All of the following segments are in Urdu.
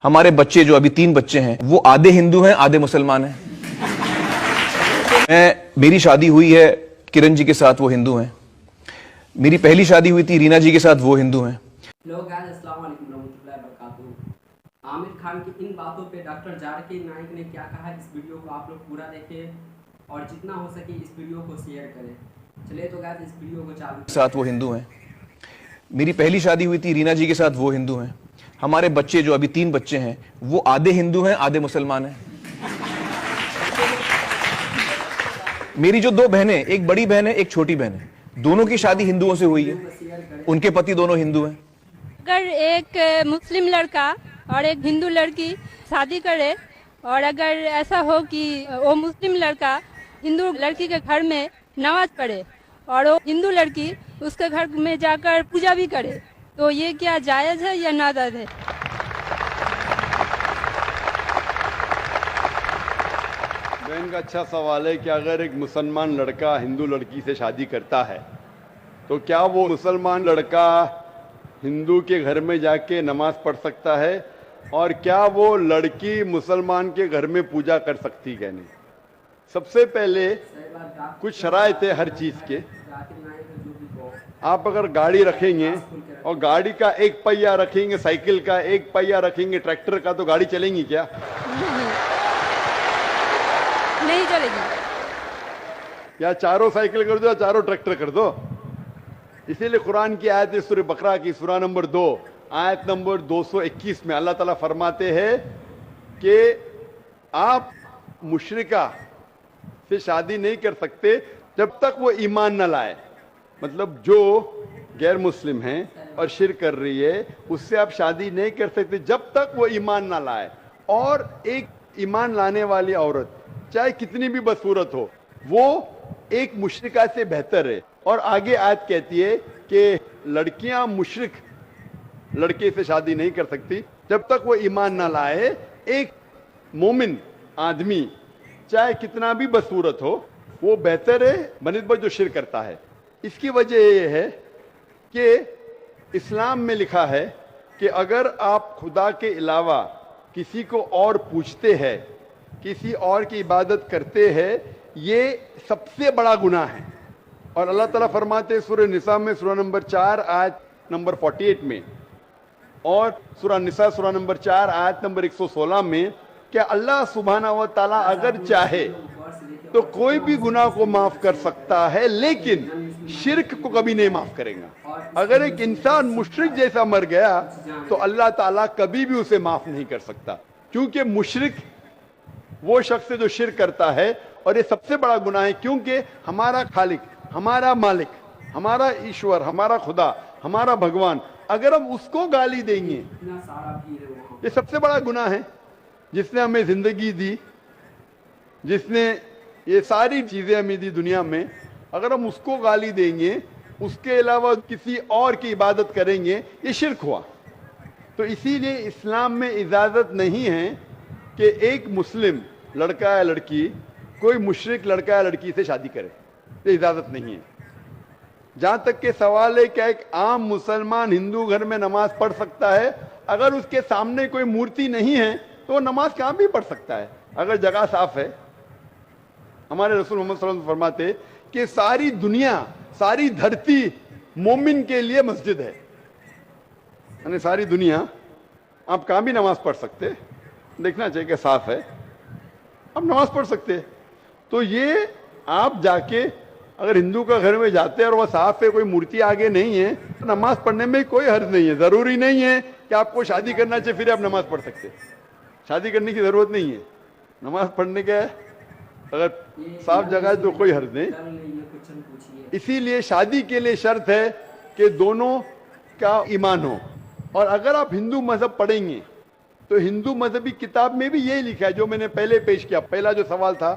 ہمارے بچے جو ابھی 3 بچے ہیں وہ آدھے ہندو ہیں آدھے مسلمان ہیں. میری شادی ہوئی ہے کرن جی کے ساتھ، وہ ہندو ہیں. میری پہلی شادی ہوئی تھی رینا جی کے ساتھ، وہ ہندو ہیں. لوگ السلام علیکم ورحمۃ اللہ وبرکاتہ. عامر خان کی ان باتوں پہ ڈاکٹر جارکی نائک نے کیا کہا، اس ویڈیو کو آپ لوگ پورا دیکھیں اور جتنا ہو سکے اس ویڈیو کو شیئر کریں. چلے تو گائز اس ویڈیو کو چالو ساتھ وہ ہندو ہیں. میری پہلی شادی ہوئی تھی رینا جی کے ساتھ، وہ ہندو ہیں. ہمارے بچے جو ابھی 3 بچے ہیں وہ آدھے ہندو ہیں آدھے مسلمان ہیں. میری جو 2 بہنیں، ایک بڑی بہن ہے ایک چھوٹی بہن ہے، دونوں کی شادی ہندوؤں سے ہوئی ہے. ان کے پتی دونوں ہندو ہیں. اگر ایک مسلم لڑکا اور ایک ہندو لڑکی شادی کرے اور اگر ایسا ہو کہ وہ مسلم لڑکا ہندو لڑکی کے گھر میں نماز پڑھے اور وہ ہندو لڑکی اس کے گھر میں جا کر پوجا بھی کرے، تو یہ کیا جائز ہے یا ناجائز ہے؟ بہن کا اچھا سوال ہے کہ اگر ایک مسلمان لڑکا ہندو لڑکی سے شادی کرتا ہے تو کیا وہ مسلمان لڑکا ہندو کے گھر میں جا کے نماز پڑھ سکتا ہے، اور کیا وہ لڑکی مسلمان کے گھر میں پوجا کر سکتی ہے؟ نہیں. سب سے پہلے کچھ شرائط ہے ہر چیز کے. آپ اگر گاڑی رکھیں گے اور گاڑی کا ایک پہیہ رکھیں گے، سائیکل کا ایک پہیہ رکھیں گے، ٹریکٹر کا، تو گاڑی چلیں گی کیا؟ نہیں چلے گی. یا چاروں سائیکل کر دو یا چاروں ٹریکٹر کر دو. اسی لیے قرآن کی آیت ہے سورہ بقرہ کی سورہ نمبر 2 آیت نمبر 221 میں اللہ تعالیٰ فرماتے ہیں کہ آپ مشرکہ سے شادی نہیں کر سکتے جب تک وہ ایمان نہ لائے. مطلب جو غیر مسلم ہیں اور شرک کر رہی ہے اس سے آپ شادی نہیں کر سکتے جب تک وہ ایمان نہ لائے. اور ایک ایمان لانے والی عورت چاہے کتنی بھی بدصورت ہو وہ ایک مشرکہ سے بہتر ہے. اور آگے آیت کہتی ہے کہ لڑکیاں مشرک لڑکے سے شادی نہیں کر سکتی جب تک وہ ایمان نہ لائے. ایک مومن آدمی چاہے کتنا بھی بدصورت ہو وہ بہتر ہے بنسبت جو شرک کرتا ہے. اس کی وجہ یہ ہے کہ اسلام میں لکھا ہے کہ اگر آپ خدا کے علاوہ کسی کو اور پوچھتے ہیں، کسی اور کی عبادت کرتے ہیں، یہ سب سے بڑا گناہ ہے. اور اللہ تعالیٰ فرماتے ہیں سورہ نساء میں سورہ نمبر 4 آیت نمبر 48 میں اور سورہ نساء سورہ نمبر 4 آیت نمبر 116 میں کہ اللہ سبحانہ و تعالیٰ اگر چاہے تو کوئی بھی گناہ کو معاف کر سکتا ہے لیکن شرک کو کبھی نہیں معاف کرے گا. اگر ایک انسان مشرک جیسا مر گیا تو اللہ تعالیٰ کبھی بھی اسے معاف نہیں کر سکتا، کیونکہ مشرک وہ شخص ہے جو شرک کرتا ہے. اور یہ سب سے بڑا گناہ ہے کیونکہ ہمارا خالق، ہمارا مالک، ہمارا ایشور، ہمارا خدا، ہمارا بھگوان، اگر ہم اس کو گالی دیں گے، یہ سب سے بڑا گناہ ہے. جس نے ہمیں زندگی دی، جس نے یہ ساری چیزیں ہمیں دی دنیا میں، اگر ہم اس کو گالی دیں گے، اس کے علاوہ کسی اور کی عبادت کریں گے، یہ شرک ہوا. تو اسی لیے اسلام میں اجازت نہیں ہے کہ ایک مسلم لڑکا یا لڑکی کوئی مشرک لڑکا یا لڑکی سے شادی کرے. یہ اجازت نہیں ہے. جہاں تک کہ سوال ہے کہ ایک عام مسلمان ہندو گھر میں نماز پڑھ سکتا ہے، اگر اس کے سامنے کوئی مورتی نہیں ہے تو وہ نماز کہاں بھی پڑھ سکتا ہے اگر جگہ صاف ہے. ہمارے رسول محمد صلی اللہ علیہ وسلم فرماتے کہ ساری دنیا، ساری دھرتی مومن کے لیے مسجد ہے. یعنی ساری دنیا آپ کہاں بھی نماز پڑھ سکتے، دیکھنا چاہیے کہ صاف ہے، آپ نماز پڑھ سکتے. تو یہ آپ جا کے اگر ہندو کا گھر میں جاتے ہیں اور وہ صاف ہے، کوئی مورتی آگے نہیں ہے، تو نماز پڑھنے میں کوئی حرج نہیں ہے. ضروری نہیں ہے کہ آپ کو شادی کرنا چاہیے پھر آپ نماز پڑھ سکتے. شادی کرنے کی ضرورت نہیں ہے، نماز پڑھنے کا اگر صاف جگہ ہے تو کوئی حرج نہیں. اسی لیے شادی کے لیے شرط ہے کہ دونوں کا ایمان ہو. اور اگر آپ ہندو مذہب پڑھیں گے تو ہندو مذہبی کتاب میں بھی یہی لکھا ہے جو میں نے پہلے پیش کیا، پہلا جو سوال تھا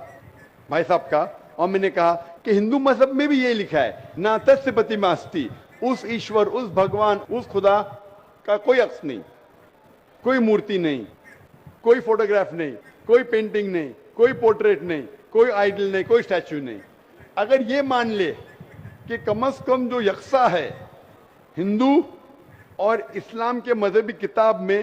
بھائی صاحب کا، اور میں نے کہا کہ ہندو مذہب میں بھی یہی لکھا ہے نا تس پتی ماستی، اس ایشور، اس بھگوان، اس خدا کا کوئی عکس نہیں، کوئی مورتی نہیں، کوئی فوٹوگراف نہیں، کوئی پینٹنگ نہیں، کوئی پورٹریٹ نہیں، کوئی آئیڈل نہیں، کوئی اسٹیچو نہیں. اگر یہ مان لے کہ کم از کم جو یکساں ہے ہندو اور اسلام کے مذہبی کتاب میں